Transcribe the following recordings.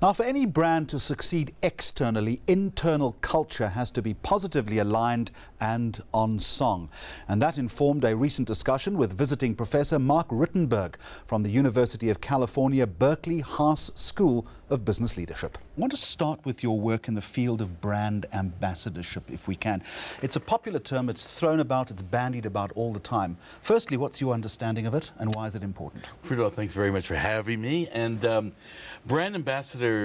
Now, for any brand to succeed externally, internal culture has to be positively aligned and on song. And that informed a recent discussion with visiting Professor Mark Rittenberg from the University of California, Berkeley Haas School of Business Leadership. I want to start with your work in the field of brand ambassadorship, if we can. It's a popular term, it's thrown about, it's bandied about all the time. Firstly, what's your understanding of it and why is it important? First of all, thanks very much for having me. And brand ambassador,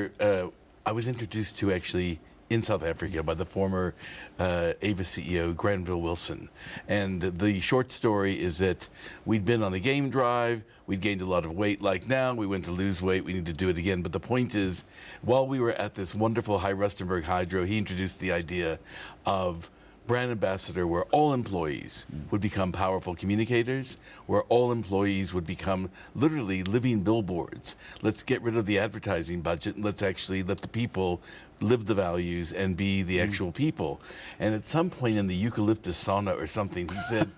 I was introduced to actually in South Africa by the former Avis CEO, Granville Wilson. And the short story is that we'd been on a game drive, we'd gained a lot of weight like now, we went to lose weight, we need to do it again. But the point is, while we were at this wonderful high Rittenberg hydro, he introduced the idea of brand ambassador, where all employees would become powerful communicators, where all employees would become literally living billboards. Let's get rid of the advertising budget and let's actually let the people live the values and be the actual people. And at some point in the eucalyptus sauna or something, he said,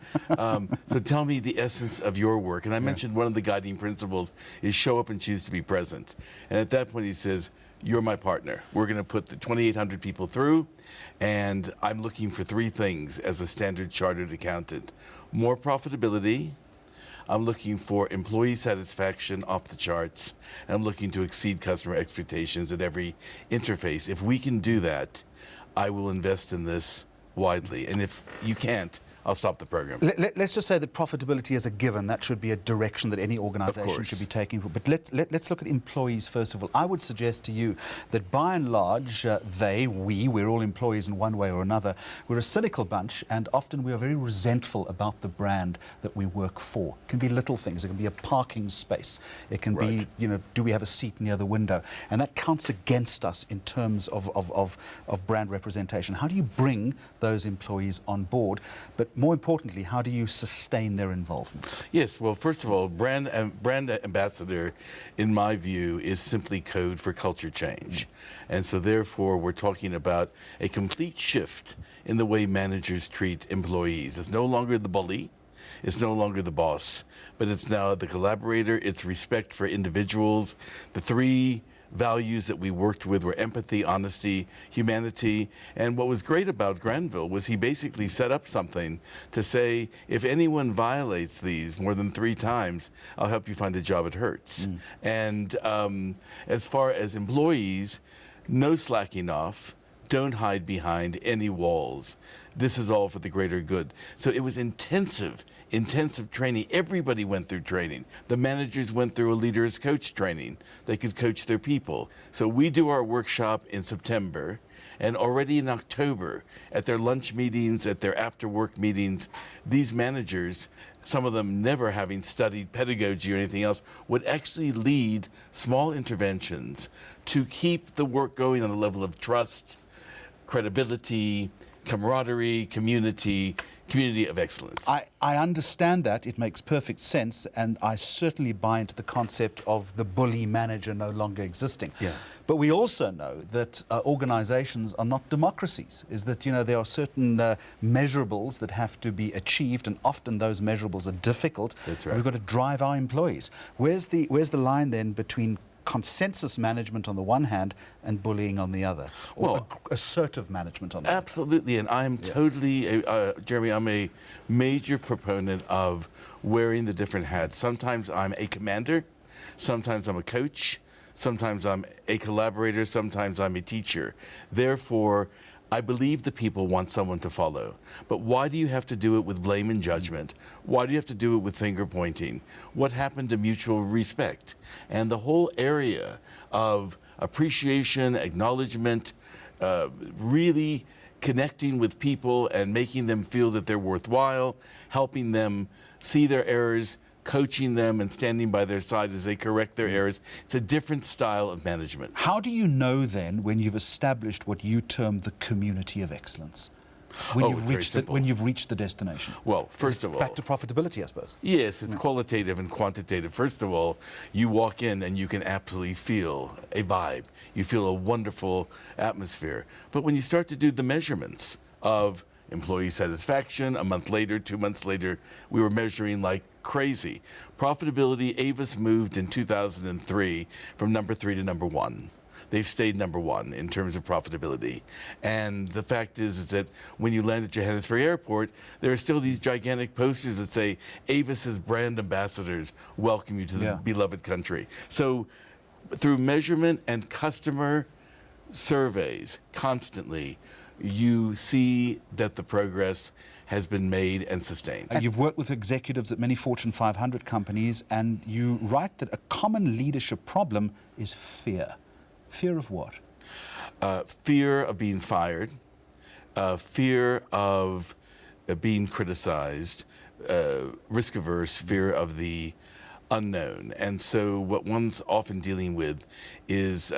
so tell me the essence of your work. And I mentioned one of the guiding principles is show up and choose to be present. And at that point he says, you're my partner. We're going to put the 2,800 people through, and I'm looking for three things as a standard chartered accountant. More profitability, I'm looking for employee satisfaction off the charts, and I'm looking to exceed customer expectations at every interface. If we can do that, I will invest in this widely. And if you can't, I'll stop the program. Let's just say that profitability is a given. That should be a direction that any organization should be taking. But let's look at employees first of all. I would suggest to you that by and large, we're all employees in one way or another. We're a cynical bunch, and often we are very resentful about the brand that we work for. It can be little things. It can be a parking space. It can be, do we have a seat near the window? And that counts against us in terms of brand representation. How do you bring those employees on board? But more importantly, how do you sustain their involvement? Yes, well, first of all, brand ambassador, in my view, is simply code for culture change. And so therefore, we're talking about a complete shift in the way managers treat employees. It's no longer the bully. It's no longer the boss, but it's now the collaborator. It's respect for individuals. The three values that we worked with were empathy, honesty, humanity. And what was great about Granville was he basically set up something to say, if anyone violates these more than 3 times, I'll help you find a job at Hertz. And as far as employees, no slacking off. Don't hide behind any walls. This is all for the greater good. So it was intensive training. Everybody went through training. The managers went through a leader as coach training. They could coach their people. So we do our workshop in September, and already in October, at their lunch meetings, at their after-work meetings, these managers, some of them never having studied pedagogy or anything else, would actually lead small interventions to keep the work going on a level of trust, credibility, camaraderie, community of excellence. I understand that. It makes perfect sense, and I certainly buy into the concept of the bully manager no longer existing. Yeah. But we also know that organizations are not democracies, is that, there are certain measurables that have to be achieved, and often those measurables are difficult. That's right. We've got to drive our employees. Where's the line then between consensus management on the one hand and bullying on the other, or assertive management on the other? Absolutely, and I'm totally, Jeremy, I'm a major proponent of wearing the different hats. Sometimes I'm a commander, sometimes I'm a coach, sometimes I'm a collaborator, sometimes I'm a teacher. Therefore, I believe the people want someone to follow. But why do you have to do it with blame and judgment? Why do you have to do it with finger pointing? What happened to mutual respect? And the whole area of appreciation, acknowledgement, really connecting with people and making them feel that they're worthwhile, helping them see their errors, coaching them and standing by their side as they correct their errors. It's a different style of management. How do you know then when you've established what you term the community of excellence? When you've reached the destination? Well, first of all, back to profitability, I suppose. Yes, it's qualitative and quantitative. First of all, you walk in and you can absolutely feel a vibe. You feel a wonderful atmosphere. But when you start to do the measurements of employee satisfaction, a month later, 2 months later, we were measuring like crazy. Profitability, Avis moved in 2003 from number 3 to number 1. they've stayed number one in terms of profitability. And the fact is that when you land at Johannesburg Airport, there are still these gigantic posters that say, Avis's brand ambassadors welcome you to the beloved country. So through measurement and customer surveys constantly, you see that the progress has been made and sustained. You've worked with executives at many Fortune 500 companies, and you write that a common leadership problem is fear. Fear of what? Fear of being fired, fear of being criticized, risk averse, fear of the unknown. And so what one's often dealing with is,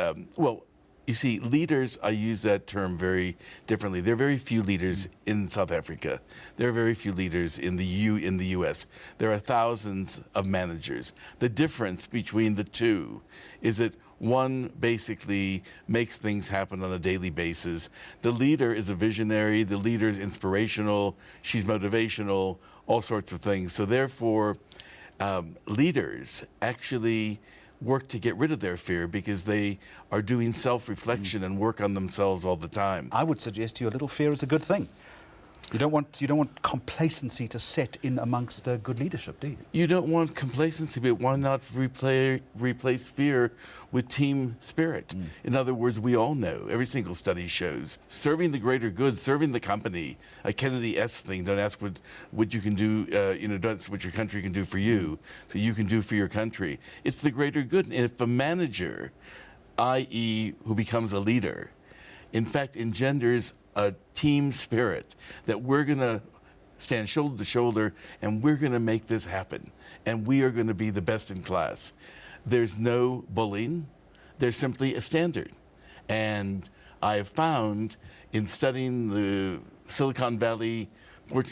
you see, leaders, I use that term very differently. There are very few leaders in South Africa. There are very few leaders in the U.S. There are thousands of managers. The difference between the two is that one basically makes things happen on a daily basis. The leader is a visionary. The leader is inspirational. She's motivational, all sorts of things. So therefore, leaders actually work to get rid of their fear because they are doing self-reflection and work on themselves all the time. I would suggest to you a little fear is a good thing. You don't want complacency to set in amongst good leadership, do you? You don't want complacency, but why not replace fear with team spirit? In other words, we all know, every single study shows, serving the greater good, serving the company, a Kennedy-esque thing, don't ask what you can do, don't ask what your country can do for you, so you can do for your country. It's the greater good. And if a manager, i.e. who becomes a leader, in fact engenders a team spirit that we're going to stand shoulder to shoulder and we're going to make this happen and we are going to be the best in class. There's no bullying. There's simply a standard. And I have found in studying the Silicon Valley,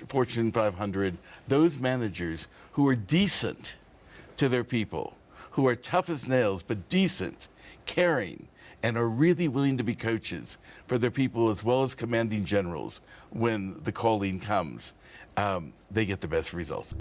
Fortune 500, those managers who are decent to their people, who are tough as nails but decent, caring, and are really willing to be coaches for their people as well as commanding generals when the calling comes, they get the best results.